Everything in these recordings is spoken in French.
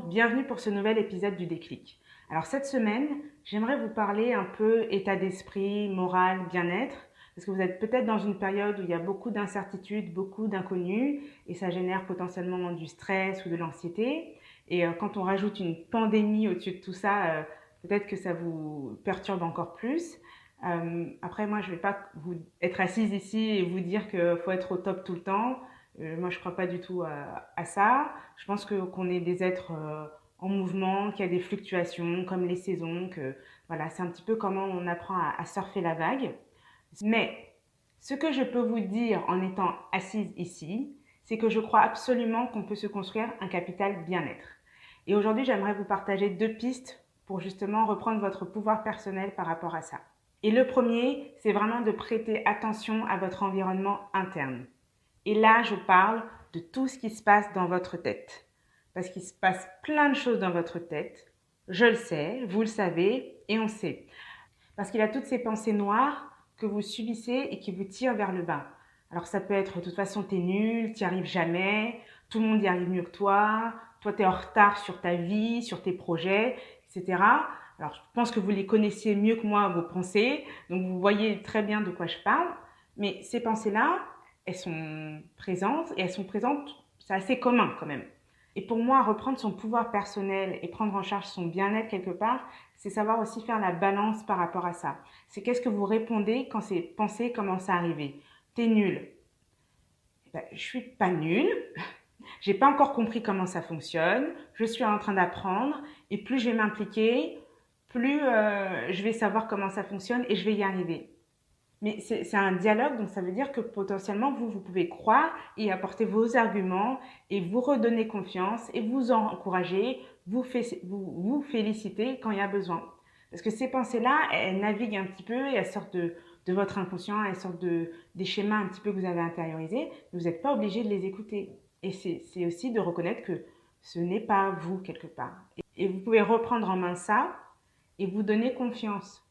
bienvenue pour ce nouvel épisode du Déclic. Alors cette semaine, j'aimerais vous parler un peu état d'esprit, morale, bien-être, parce que vous êtes peut-être dans une période où il y a beaucoup d'incertitudes, beaucoup d'inconnus, et ça génère potentiellement du stress ou de l'anxiété. Et quand on rajoute une pandémie au-dessus de tout ça, peut-être que ça vous perturbe encore plus. Après, moi, je ne vais pas vous être assise ici et vous dire qu'il faut être au top tout le temps. Moi, je ne crois pas du tout à ça. Je pense qu'on est des êtres en mouvement, qu'il y a des fluctuations comme les saisons, que voilà, c'est un petit peu comment on apprend à surfer la vague. Mais ce que je peux vous dire en étant assise ici, c'est que je crois absolument qu'on peut se construire un capital bien-être. Et aujourd'hui, j'aimerais vous partager 2 pistes pour justement reprendre votre pouvoir personnel par rapport à ça. Et le premier, c'est vraiment de prêter attention à votre environnement interne. Et là, je parle de tout ce qui se passe dans votre tête. Parce qu'il se passe plein de choses dans votre tête. Je le sais, vous le savez, et on sait. Parce qu'il y a toutes ces pensées noires que vous subissez et qui vous tirent vers le bas. Alors ça peut être, de toute façon, t'es nul, t'y arrives jamais, tout le monde y arrive mieux que toi t'es en retard sur ta vie, sur tes projets, etc. Alors je pense que vous les connaissez mieux que moi, vos pensées, donc vous voyez très bien de quoi je parle. Mais ces pensées-là, elles sont présentes et elles sont présentes, c'est assez commun quand même. Et pour moi, reprendre son pouvoir personnel et prendre en charge son bien-être quelque part, c'est savoir aussi faire la balance par rapport à ça. C'est qu'est-ce que vous répondez quand ces pensées commencent à arriver. T'es nul. Ben, je suis pas nulle. J'ai pas encore compris comment ça fonctionne. Je suis en train d'apprendre et plus je vais m'impliquer, plus je vais savoir comment ça fonctionne et je vais y arriver. Mais c'est un dialogue, donc ça veut dire que potentiellement, vous pouvez croire et apporter vos arguments et vous redonner confiance et vous encourager, vous féliciter quand il y a besoin. Parce que ces pensées-là, elles naviguent un petit peu et elles sortent de votre inconscient, elles sortent des schémas un petit peu que vous avez intériorisés, mais vous n'êtes pas obligé de les écouter. Et c'est aussi de reconnaître que ce n'est pas vous quelque part. Et vous pouvez reprendre en main ça et vous donner confiance.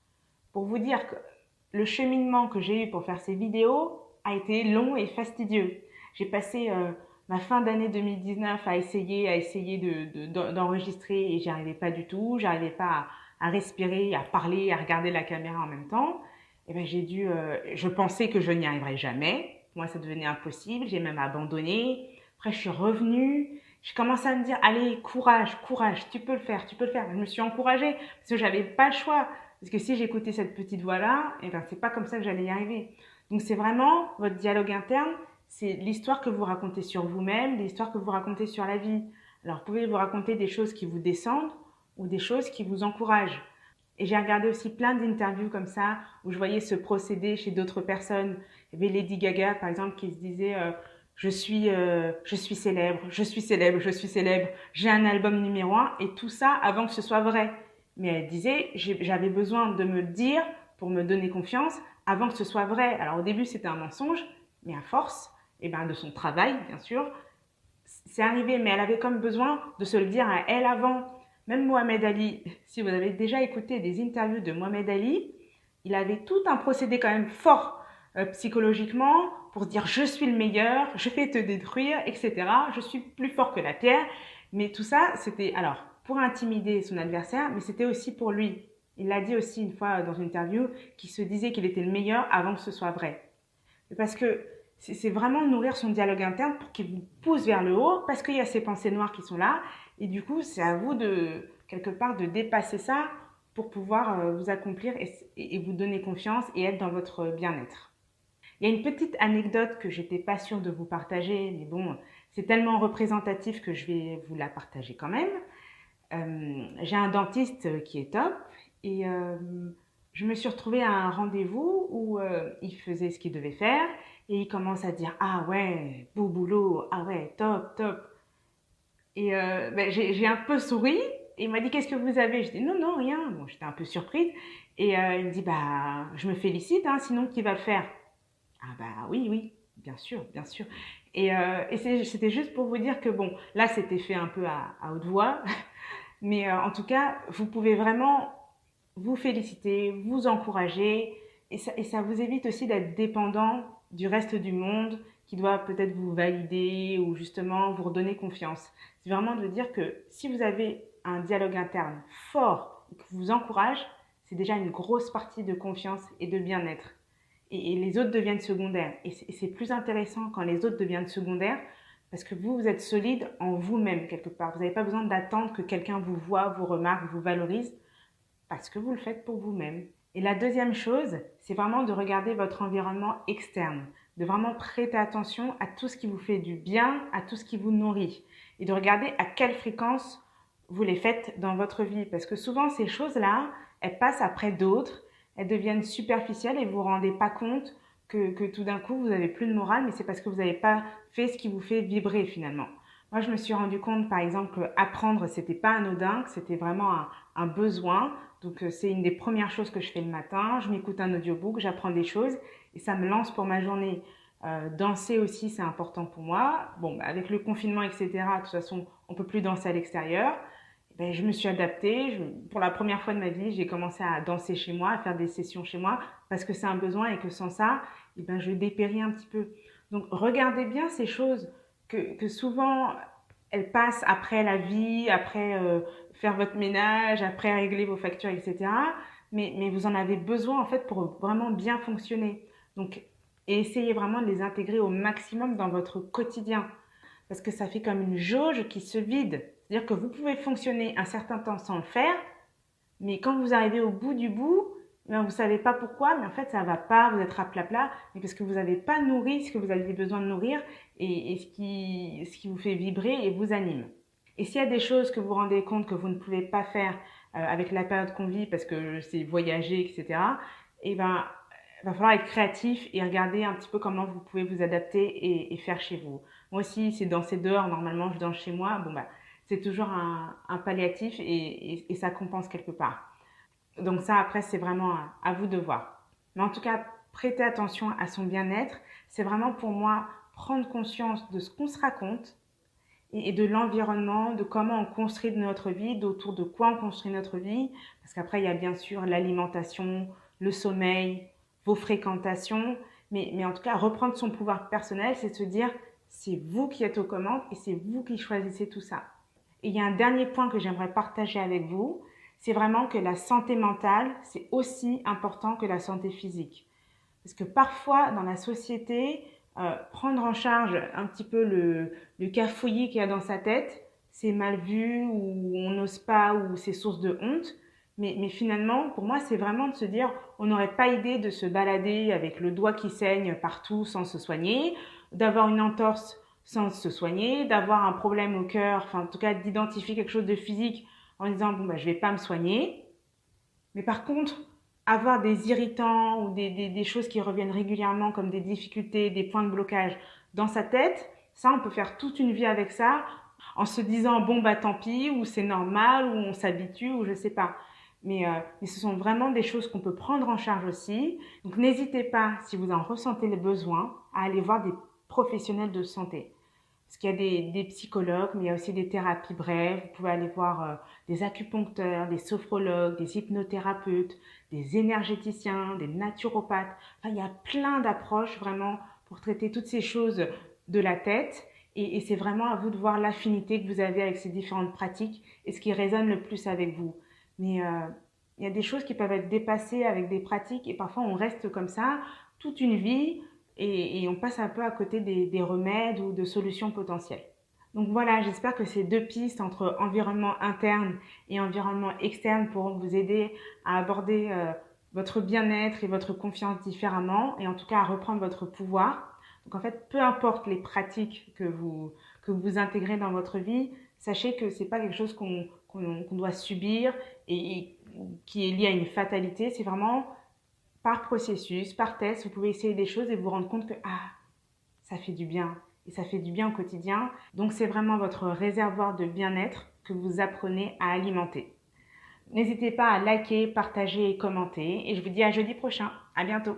Pour vous dire que le cheminement que j'ai eu pour faire ces vidéos a été long et fastidieux. J'ai passé ma fin d'année 2019 à essayer d'enregistrer et j'y arrivais pas du tout. J'arrivais pas à respirer, à parler, à regarder la caméra en même temps. Et ben je pensais que je n'y arriverais jamais. Pour moi, ça devenait impossible. J'ai même abandonné. Après, je suis revenue. Je commençais à me dire, allez, courage, courage, tu peux le faire, tu peux le faire. Je me suis encouragée parce que j'avais pas le choix. Parce que si j'écoutais cette petite voix-là, eh ben, c'est pas comme ça que j'allais y arriver. Donc c'est vraiment votre dialogue interne, c'est l'histoire que vous racontez sur vous-même, l'histoire que vous racontez sur la vie. Alors vous pouvez vous raconter des choses qui vous descendent ou des choses qui vous encouragent. Et j'ai regardé aussi plein d'interviews comme ça, où je voyais ce procédé chez d'autres personnes. Il y avait Lady Gaga, par exemple, qui se disait je suis célèbre, je suis célèbre, je suis célèbre, j'ai un album numéro 1, et tout ça avant que ce soit vrai. Mais elle disait, j'avais besoin de me le dire pour me donner confiance avant que ce soit vrai. Alors au début, c'était un mensonge, mais à force, et ben, de son travail, bien sûr, c'est arrivé. Mais elle avait comme besoin de se le dire à elle avant. Même Mohamed Ali, si vous avez déjà écouté des interviews de Mohamed Ali, il avait tout un procédé quand même fort psychologiquement pour se dire je suis le meilleur, je vais te détruire, etc. Je suis plus fort que la terre. Mais tout ça, c'était alors pour intimider son adversaire, mais c'était aussi pour lui. Il l'a dit aussi une fois dans une interview qu'il se disait qu'il était le meilleur avant que ce soit vrai. Parce que c'est vraiment nourrir son dialogue interne pour qu'il vous pousse vers le haut, parce qu'il y a ces pensées noires qui sont là. Et du coup, c'est à vous de, quelque part, de dépasser ça pour pouvoir vous accomplir et vous donner confiance et être dans votre bien-être. Il y a une petite anecdote que j'étais pas sûre de vous partager, mais bon, c'est tellement représentatif que je vais vous la partager quand même. J'ai un dentiste qui est top et je me suis retrouvée à un rendez-vous où il faisait ce qu'il devait faire et il commence à dire ah ouais, beau boulot, ah ouais, top, top. Et ben, j'ai un peu souri et il m'a dit qu'est-ce que vous avez? Je dis non, non, rien. Bon, j'étais un peu surprise et il me dit bah je me félicite, hein, sinon qui va le faire? Ah bah oui, oui, bien sûr, bien sûr. Et c'était juste pour vous dire que bon, là c'était fait un peu à haute voix, mais en tout cas, vous pouvez vraiment vous féliciter, vous encourager, et ça vous évite aussi d'être dépendant du reste du monde qui doit peut-être vous valider ou justement vous redonner confiance. C'est vraiment de dire que si vous avez un dialogue interne fort et qui vous encourage, c'est déjà une grosse partie de confiance et de bien-être. Et les autres deviennent secondaires. Et c'est plus intéressant quand les autres deviennent secondaires parce que vous êtes solide en vous-même quelque part. Vous n'avez pas besoin d'attendre que quelqu'un vous voit, vous remarque, vous valorise parce que vous le faites pour vous-même. Et la deuxième chose, c'est vraiment de regarder votre environnement externe, de vraiment prêter attention à tout ce qui vous fait du bien, à tout ce qui vous nourrit, et de regarder à quelle fréquence vous les faites dans votre vie. Parce que souvent, ces choses-là, elles passent après d'autres, elles deviennent superficielles et vous ne vous rendez pas compte que tout d'un coup, vous n'avez plus de morale, mais c'est parce que vous n'avez pas fait ce qui vous fait vibrer finalement. Moi, je me suis rendu compte, par exemple, que apprendre, c'était pas anodin, que c'était vraiment un besoin. Donc, c'est une des premières choses que je fais le matin. Je m'écoute un audiobook, j'apprends des choses et ça me lance pour ma journée. Danser aussi, c'est important pour moi. Bon, bah, avec le confinement, etc., de toute façon, on peut plus danser à l'extérieur. Ben, je me suis adaptée. Pour la première fois de ma vie, j'ai commencé à danser chez moi, à faire des sessions chez moi, parce que c'est un besoin et que sans ça, eh ben, je dépéris un petit peu. Donc, regardez bien ces choses que souvent, elles passent après la vie, après faire votre ménage, après régler vos factures, etc. Mais vous en avez besoin, en fait, pour vraiment bien fonctionner. Donc, essayez vraiment de les intégrer au maximum dans votre quotidien parce que ça fait comme une jauge qui se vide. C'est-à-dire que vous pouvez fonctionner un certain temps sans le faire, mais quand vous arrivez au bout du bout, ben vous ne savez pas pourquoi, mais en fait ça ne va pas, vous êtes raplapla, mais parce que vous n'avez pas nourri ce que vous aviez besoin de nourrir et ce qui vous fait vibrer et vous anime. Et s'il y a des choses que vous vous rendez compte que vous ne pouvez pas faire avec la période qu'on vit parce que c'est voyager, etc., et ben il va falloir être créatif et regarder un petit peu comment vous pouvez vous adapter et faire chez vous. Moi aussi, c'est danser dehors, normalement je danse chez moi, bon bah c'est toujours un palliatif et ça compense quelque part. Donc ça, après, c'est vraiment à vous de voir. Mais en tout cas, prêter attention à son bien-être, c'est vraiment pour moi prendre conscience de ce qu'on se raconte et de l'environnement, de comment on construit notre vie, d'autour de quoi on construit notre vie. Parce qu'après, il y a bien sûr l'alimentation, le sommeil, vos fréquentations. Mais en tout cas, reprendre son pouvoir personnel, c'est de se dire, c'est vous qui êtes aux commandes et c'est vous qui choisissez tout ça. Et il y a un dernier point que j'aimerais partager avec vous, c'est vraiment que la santé mentale, c'est aussi important que la santé physique. Parce que parfois, dans la société, prendre en charge un petit peu le cafouillis qu'il y a dans sa tête, c'est mal vu ou on n'ose pas ou c'est source de honte. Mais finalement, pour moi, c'est vraiment de se dire, on n'aurait pas idée de se balader avec le doigt qui saigne partout sans se soigner, d'avoir une entorse sans se soigner, d'avoir un problème au cœur, enfin en tout cas d'identifier quelque chose de physique en disant, bon, bah, je vais pas me soigner. Mais par contre, avoir des irritants ou des choses qui reviennent régulièrement comme des difficultés, des points de blocage dans sa tête, ça, on peut faire toute une vie avec ça en se disant bon bah tant pis ou c'est normal ou on s'habitue ou je sais pas. Mais ce sont vraiment des choses qu'on peut prendre en charge aussi. Donc n'hésitez pas, si vous en ressentez le besoin, à aller voir des professionnels de santé. Parce qu'il y a des psychologues, mais il y a aussi des thérapies brèves. Vous pouvez aller voir des acupuncteurs, des sophrologues, des hypnothérapeutes, des énergéticiens, des naturopathes. Enfin, il y a plein d'approches vraiment pour traiter toutes ces choses de la tête. Et c'est vraiment à vous de voir l'affinité que vous avez avec ces différentes pratiques et ce qui résonne le plus avec vous. Mais il y a des choses qui peuvent être dépassées avec des pratiques et parfois on reste comme ça toute une vie et on passe un peu à côté des remèdes ou de solutions potentielles. Donc voilà, j'espère que ces deux pistes entre environnement interne et environnement externe pourront vous aider à aborder votre bien-être et votre confiance différemment et en tout cas à reprendre votre pouvoir. Donc en fait, peu importe les pratiques que vous intégrez dans votre vie, sachez que ce n'est pas quelque chose qu'on doit subir et qui est lié à une fatalité, c'est vraiment par processus, par test, vous pouvez essayer des choses et vous rendre compte que ça fait du bien et ça fait du bien au quotidien. Donc c'est vraiment votre réservoir de bien-être que vous apprenez à alimenter. N'hésitez pas à liker, partager et commenter et je vous dis à jeudi prochain. À bientôt.